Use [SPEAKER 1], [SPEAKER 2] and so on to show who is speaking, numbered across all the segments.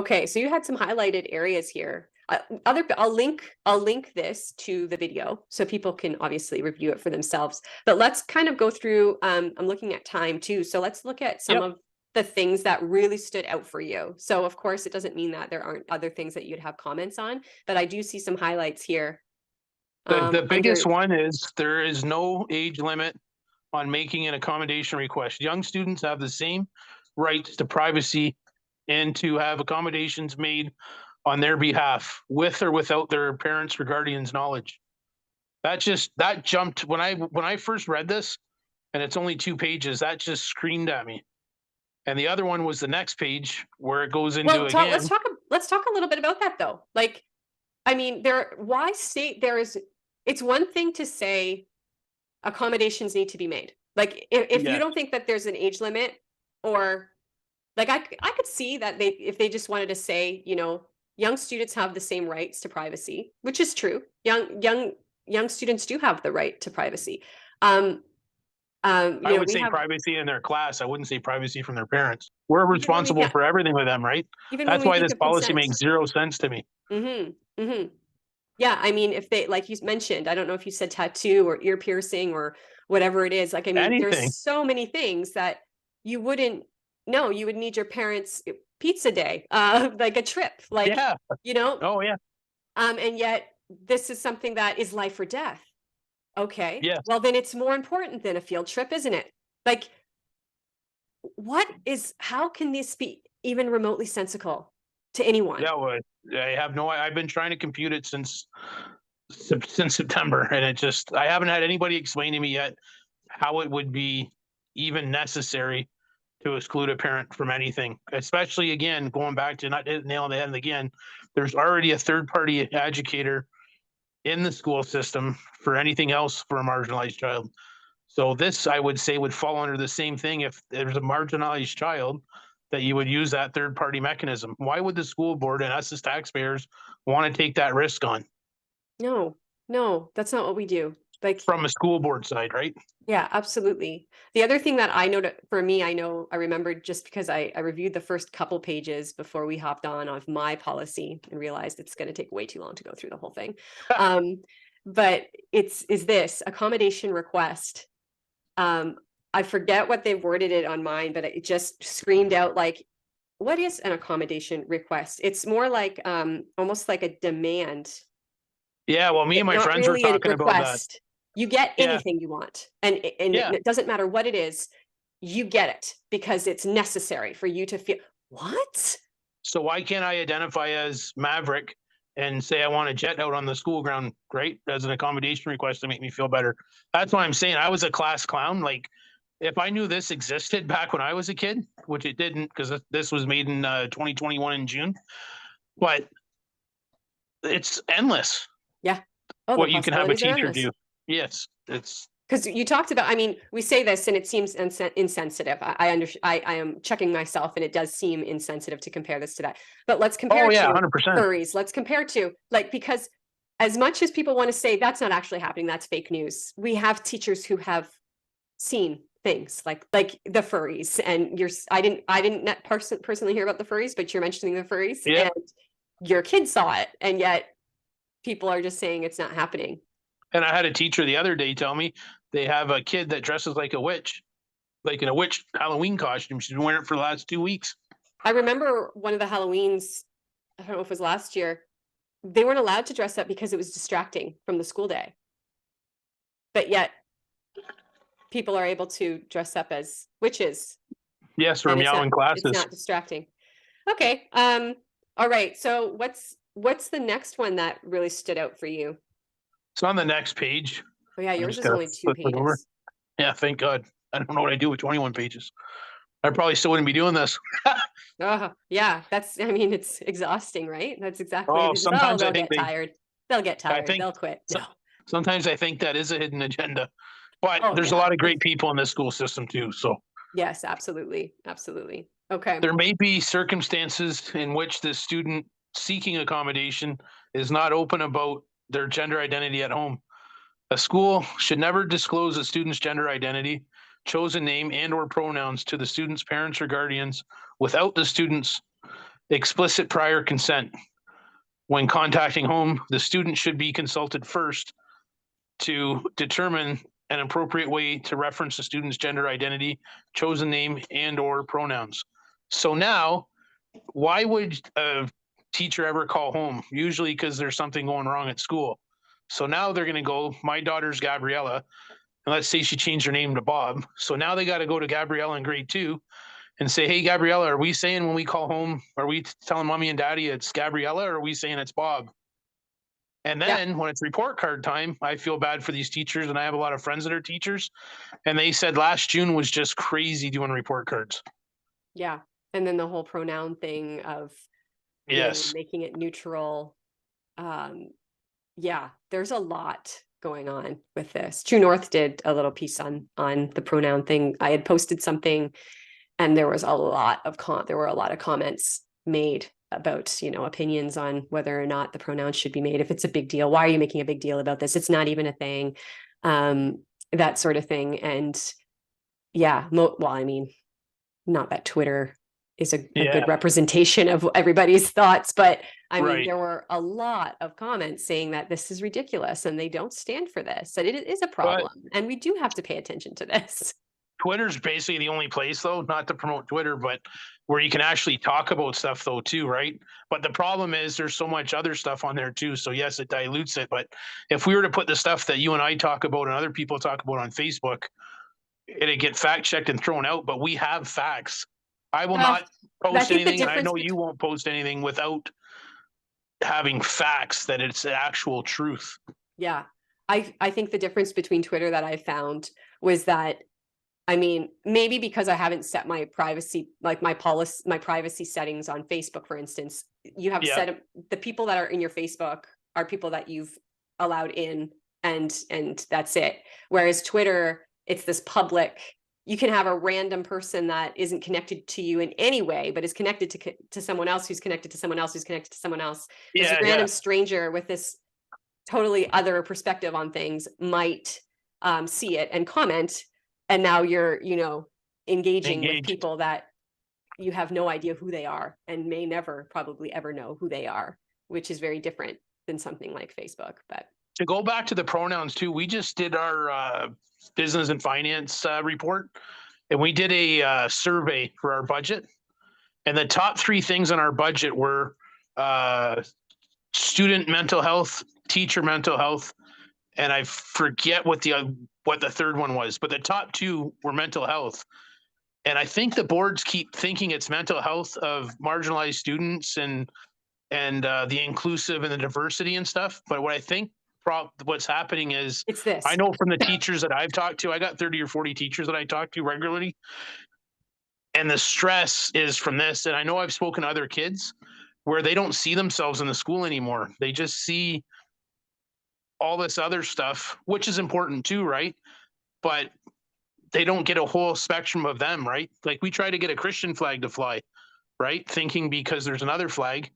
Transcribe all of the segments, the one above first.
[SPEAKER 1] Okay, so you had some highlighted areas here. I'll link this to the video so people can obviously review it for themselves. But let's kind of go through. I'm looking at time too, so let's look at some
[SPEAKER 2] Yep.
[SPEAKER 1] of the things that really stood out for you. So of course, it doesn't mean that there aren't other things that you'd have comments on, but I do see some highlights here.
[SPEAKER 2] The
[SPEAKER 1] Under
[SPEAKER 2] biggest one is there is no age limit on making an accommodation request. Young students have the same rights to privacy and to have accommodations made on their behalf, with or without their parents or guardians' knowledge. That jumped when I first read this, and it's only 2 pages. That just screamed at me. And the other one was the next page where it goes into again.
[SPEAKER 1] let's talk a little bit about that though. Like, I mean, why state there is? It's one thing to say accommodations need to be made. Like if you
[SPEAKER 2] Yes,
[SPEAKER 1] don't think that there's an age limit, or like I could see that they if they just wanted to say, young students have the same rights to privacy, which is true. Young students do have the right to privacy. Um,
[SPEAKER 2] I would
[SPEAKER 1] we
[SPEAKER 2] say
[SPEAKER 1] have
[SPEAKER 2] privacy in their class. I wouldn't say privacy from their parents. We're
[SPEAKER 1] even when we
[SPEAKER 2] responsible
[SPEAKER 1] get
[SPEAKER 2] for everything with them, right?
[SPEAKER 1] even when
[SPEAKER 2] That's
[SPEAKER 1] we
[SPEAKER 2] why
[SPEAKER 1] think
[SPEAKER 2] this
[SPEAKER 1] of
[SPEAKER 2] policy
[SPEAKER 1] consent.
[SPEAKER 2] makes zero sense to me.
[SPEAKER 1] Mm-hmm. Mm-hmm. Yeah, I mean, if they like you mentioned, I don't know if you said tattoo or ear piercing or whatever it is. Like, I mean, there's
[SPEAKER 2] Anything.
[SPEAKER 1] so many things that you wouldn't know. You would need your parents' pizza day, like a trip, like
[SPEAKER 2] Yeah.
[SPEAKER 1] you know.
[SPEAKER 2] Oh, yeah.
[SPEAKER 1] And yet, this is something that is life or death. Okay,
[SPEAKER 2] Yes.
[SPEAKER 1] well then it's more important than a field trip, isn't it? Like, what is? How can this be even remotely sensical to anyone?
[SPEAKER 2] Yeah, well, I have no I've been trying to compute it since September, and I haven't had anybody explain to me yet how it would be even necessary to exclude a parent from anything, especially, again, going back to not hit the nail on the head again, there's already a third-party educator in the school system for anything else for a marginalized child. So this, I would say, would fall under the same thing. If there's a marginalized child, that you would use that third party mechanism. Why would the school board and us as taxpayers want to take that risk on
[SPEAKER 1] No, no, that's not what we do. Like,
[SPEAKER 2] from a school board side, right?
[SPEAKER 1] yeah, absolutely. The other thing that I know for me, I remembered just because I reviewed the first couple pages before we hopped on of my policy and realized it's going to take way too long to go through the whole thing. Um, but is this accommodation request? Um, I forget what they worded it on mine, but it just screamed out like, what is an accommodation request? It's more like almost like a demand.
[SPEAKER 2] Yeah, well, me and my
[SPEAKER 1] Not
[SPEAKER 2] friends were
[SPEAKER 1] really a
[SPEAKER 2] talking about that.
[SPEAKER 1] request. You get
[SPEAKER 2] Yeah,
[SPEAKER 1] anything you want, and
[SPEAKER 2] yeah.
[SPEAKER 1] it doesn't matter what it is, you get it because it's necessary for you to feel what?
[SPEAKER 2] So why can't I identify as Maverick and say I want a jet out on the school ground, right? As an accommodation request to make me feel better. That's what I'm saying. I was a class clown. Like, if I knew this existed back when I was a kid, which it didn't, because this was made in 2021 in June, but it's endless
[SPEAKER 1] Yeah. Oh, the
[SPEAKER 2] what you can have a
[SPEAKER 1] possibilities are
[SPEAKER 2] teacher
[SPEAKER 1] endless.
[SPEAKER 2] do. Yes, it's
[SPEAKER 1] Because you talked about, I mean, we say this and it seems insensitive. I am checking myself and it does seem insensitive to compare this to that. But let's compare
[SPEAKER 2] oh yeah,
[SPEAKER 1] to
[SPEAKER 2] 100%.
[SPEAKER 1] furries. Let's compare to like because as much as people want to say that's not actually happening, that's fake news. We have teachers who have seen things like the furries, and I didn't personally hear about the furries, but you're mentioning the furries,
[SPEAKER 2] Yeah.
[SPEAKER 1] and your kid saw it, and yet people are just saying it's not happening.
[SPEAKER 2] And I had a teacher the other day tell me they have a kid that dresses like a witch, like in a witch Halloween costume. She's been wearing it for the last 2 weeks.
[SPEAKER 1] I remember one of the Halloweens, I don't know if it was last year, they weren't allowed to dress up because it was distracting from the school day. But yet people are able to dress up as witches
[SPEAKER 2] Yes, for
[SPEAKER 1] and
[SPEAKER 2] meowing
[SPEAKER 1] it's
[SPEAKER 2] classes.
[SPEAKER 1] not distracting. Okay. All right. So what's the next one that really stood out for you?
[SPEAKER 2] It's on the next page.
[SPEAKER 1] Oh yeah,
[SPEAKER 2] I'm
[SPEAKER 1] yours
[SPEAKER 2] just
[SPEAKER 1] is
[SPEAKER 2] gonna
[SPEAKER 1] only two
[SPEAKER 2] flip it over.
[SPEAKER 1] pages.
[SPEAKER 2] Yeah, thank God. I don't know what I do with 21 pages. I probably still wouldn't be doing this.
[SPEAKER 1] Oh, yeah, I mean, it's exhausting, right? That's exactly what
[SPEAKER 2] Oh,
[SPEAKER 1] it is. Oh,
[SPEAKER 2] sometimes I
[SPEAKER 1] they'll
[SPEAKER 2] think
[SPEAKER 1] get tired. They'll get
[SPEAKER 2] I
[SPEAKER 1] tired.
[SPEAKER 2] think,
[SPEAKER 1] They'll quit.
[SPEAKER 2] so,
[SPEAKER 1] No.
[SPEAKER 2] sometimes I think that is a hidden agenda. But
[SPEAKER 1] Oh
[SPEAKER 2] there's a
[SPEAKER 1] yeah.
[SPEAKER 2] lot of great people in this school system too. So
[SPEAKER 1] Yes, absolutely. Absolutely. Okay.
[SPEAKER 2] there may be circumstances in which the student seeking accommodation is not open about their gender identity at home. A school should never disclose a student's gender identity, chosen name, and or pronouns to the student's parents or guardians without the student's Explicit prior consent. When contacting home, the student should be consulted first to determine an appropriate way to reference the student's gender identity, chosen name, and or pronouns. So now, why would a teacher ever call home? Usually because there's something going wrong at school. So now they're going to go, my daughter's Gabriella, and let's say she changed her name to Bob. So now they got to go to Gabriella in grade 2 and say, hey, Gabriella, are we saying when we call home, are we telling mommy and daddy it's Gabriella, or are we saying it's Bob? And then when it's report card time, I feel bad for these teachers, and I have a lot of friends that are teachers, and they said last June was just crazy doing report cards.
[SPEAKER 1] Yeah. And then the whole pronoun thing of, you know,
[SPEAKER 2] Yes.
[SPEAKER 1] making it neutral. Yeah, there's a lot going on with this. True North did a little piece on the pronoun thing. I had posted something, and there was a lot of comments made about, you know, opinions on whether or not the pronouns should be made. If it's a big deal, why are you making a big deal about this? It's not even a thing. That sort of thing. And yeah, well, I mean, not that Twitter is a good representation of everybody's thoughts, but I mean, there were a lot of comments saying that this is ridiculous and they don't stand for this, and it is a problem, and we do have to pay attention to this.
[SPEAKER 2] Twitter's basically the only place, though, not to promote Twitter, but where you can actually talk about stuff, though, too, right? But the problem is there's so much other stuff on there, too. So, yes, it dilutes it. But if we were to put the stuff that you and I talk about and other people talk about on Facebook, it'd get fact checked and thrown out. But we have facts. I will not post anything, and I know you won't post anything without having facts that it's the actual truth.
[SPEAKER 1] Yeah. I think the difference between Twitter that I found was that, I mean, maybe because I haven't set my privacy, like my privacy settings on Facebook, for instance, you have set the people that are in your Facebook are people that you've allowed in, and that's it. Whereas Twitter, it's this public, you can have a random person that isn't connected to you in any way, but is connected to someone else who's connected to someone else who's connected to someone else. This random stranger with this totally other perspective on things might see it and comment. And now you're, you know, engaging with people that you have no idea who they are and may never probably ever know who they are, which is very different than something like Facebook. But
[SPEAKER 2] to go back to the pronouns too, we just did our business and finance report, and we did a survey for our budget. And the top 3 things on our budget were student mental health, teacher mental health, and I forget what the third one was, but the top 2 were mental health. And I think the boards keep thinking it's mental health of marginalized students and the inclusive and the diversity and stuff. But what I think what's happening is,
[SPEAKER 1] it's this.
[SPEAKER 2] I know from the teachers that I've talked to, I got 30 or 40 teachers that I talk to regularly, and the stress is from this. And I know I've spoken to other kids where they don't see themselves in the school anymore. They just see all this other stuff, which is important too, right? But they don't get a whole spectrum of them, right? Like we try to get a Christian flag to fly, right? Thinking because there's another flag,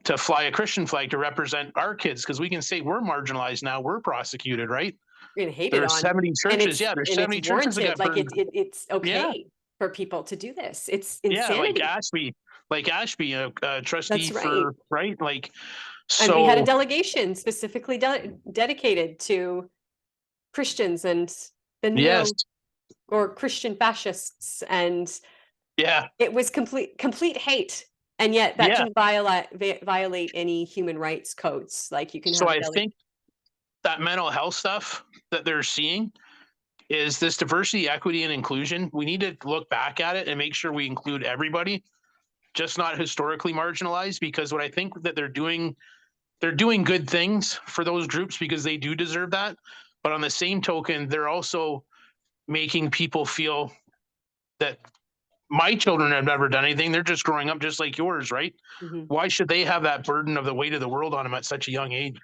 [SPEAKER 2] to fly a Christian flag to represent our kids, because we can say we're marginalized now, we're prosecuted, right?
[SPEAKER 1] We're gonna hate
[SPEAKER 2] there's
[SPEAKER 1] it on
[SPEAKER 2] 70 churches. Yeah, there's 70 churches that got
[SPEAKER 1] like
[SPEAKER 2] burned.
[SPEAKER 1] it's okay for people to do this. It's insanity.
[SPEAKER 2] Like Ashby, a trustee for right, like so.
[SPEAKER 1] And we had a delegation specifically dedicated to Christians and the neo or Christian fascists, and it was complete hate. And yet that didn't violate any human rights codes. Like you can have.
[SPEAKER 2] So I think that mental health stuff that they're seeing is this diversity, equity, and inclusion. We need to look back at it and make sure we include everybody, just not historically marginalized, because what I think that they're doing good things for those groups because they do deserve that. But on the same token, they're also making people feel that my children have never done anything. They're just growing up just like yours, right? Mm-hmm. Why should they have that burden of the weight of the world on them at such a young age?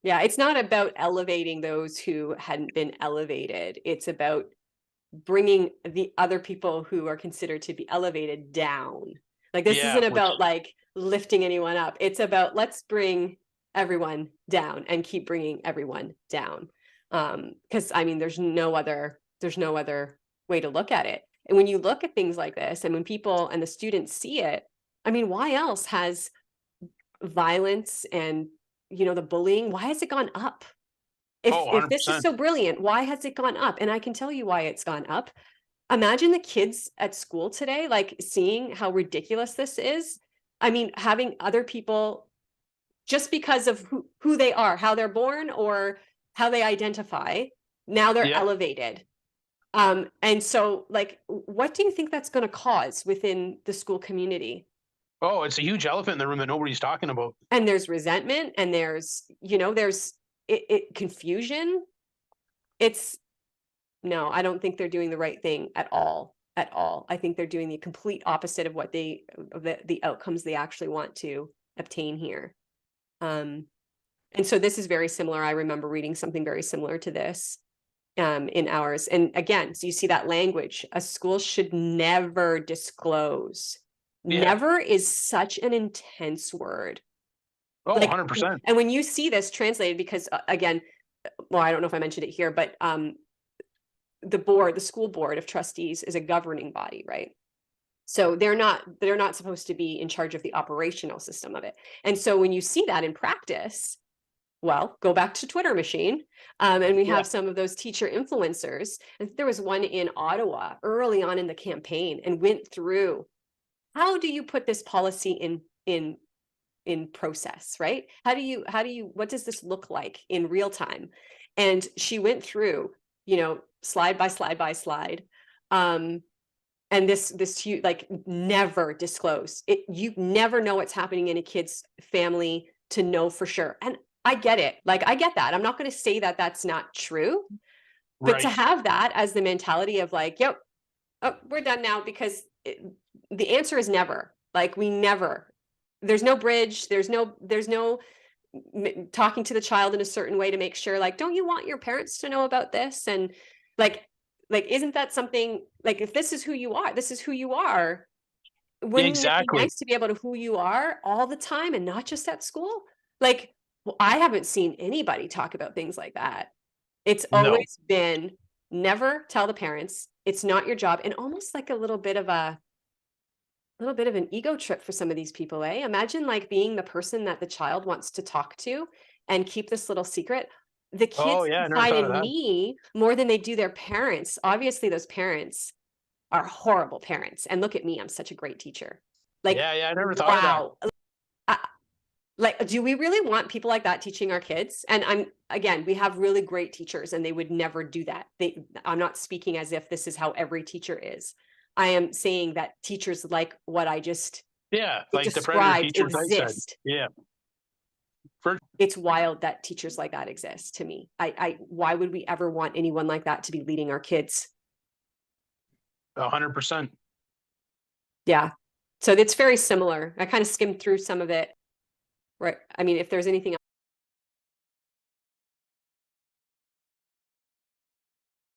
[SPEAKER 1] Yeah, it's not about elevating those who hadn't been elevated. It's about bringing the other people who are considered to be elevated down. Like this isn't about like lifting anyone up. It's about let's bring everyone down and keep bringing everyone down. Because I mean, there's no other way to look at it. And when you look at things like this, and when people and the students see it, I mean, why else has violence and, the bullying, why has it gone up?
[SPEAKER 2] Oh,
[SPEAKER 1] If this is
[SPEAKER 2] 100%.
[SPEAKER 1] so brilliant, why has it gone up? And I can tell you why it's gone up. Imagine the kids at school today, like seeing how ridiculous this is. I mean, having other people just because of who they are, how they're born or how they identify, now they're
[SPEAKER 2] Yeah.
[SPEAKER 1] elevated. And so like, what do you think that's going to cause within the school community?
[SPEAKER 2] Oh, it's a huge elephant in the room that nobody's talking about.
[SPEAKER 1] And there's resentment and there's confusion. It's no, I don't think they're doing the right thing at all. At all. I think they're doing the complete opposite of what the outcomes they actually want to obtain here. And so this is very similar. I remember reading something very similar to this in ours. And again, so you see that language, a school should never disclose.
[SPEAKER 2] Yeah.
[SPEAKER 1] Never is such an intense word.
[SPEAKER 2] Oh,
[SPEAKER 1] Like,
[SPEAKER 2] 100%.
[SPEAKER 1] and when you see this translated, because again, well, I don't know if I mentioned it here, but the school board of trustees is a governing body, right? So they're not supposed to be in charge of the operational system of it. And so when you see that in practice, well, go back to Twitter machine. And we
[SPEAKER 2] Yeah.
[SPEAKER 1] have some of those teacher influencers. And there was one in Ottawa early on in the campaign and went through, how do you put this policy in process, right? What does this look like in real time? And she went through, slide by slide by slide. And this huge, like, never disclose it. You never know what's happening in a kid's family to know for sure. And I get it. Like, I get that. I'm not going to say that that's not true, but to
[SPEAKER 2] Right.
[SPEAKER 1] have that as the mentality of like, yep, oh, we're done now, because the answer is never. Like, we never. There's no bridge. There's no talking to the child in a certain way to make sure, like, don't you want your parents to know about this? And like isn't that something, like, if this is who you are, this is who you are. Wouldn't it be
[SPEAKER 2] Exactly.
[SPEAKER 1] nice to be able to who you are all the time and not just at school? Like, well, I haven't seen anybody talk about things like that. It's
[SPEAKER 2] No.
[SPEAKER 1] always been never tell the parents. It's not your job, and almost like a little bit of an ego trip for some of these people, eh? Imagine like being the person that the child wants to talk to and keep this little secret. The
[SPEAKER 2] Oh,
[SPEAKER 1] kids
[SPEAKER 2] yeah, I never
[SPEAKER 1] confide
[SPEAKER 2] thought of
[SPEAKER 1] in
[SPEAKER 2] that.
[SPEAKER 1] me more than they do their parents. Obviously, those parents are horrible parents. And look at me, I'm such a great teacher. Like,
[SPEAKER 2] Yeah, I never thought of that.
[SPEAKER 1] wow. Like, do we really want people like that teaching our kids? And we have really great teachers and they would never do that. I'm not speaking as if this is how every teacher is. I am saying that teachers like what I just
[SPEAKER 2] Yeah, like the predator
[SPEAKER 1] described
[SPEAKER 2] teachers I said.
[SPEAKER 1] exist.
[SPEAKER 2] Yeah. For
[SPEAKER 1] It's wild that teachers like that exist to me. Why would we ever want anyone like that to be leading our kids?
[SPEAKER 2] 100%.
[SPEAKER 1] Yeah. So it's very similar. I kind of skimmed through some of it. Right. I mean, if there's anything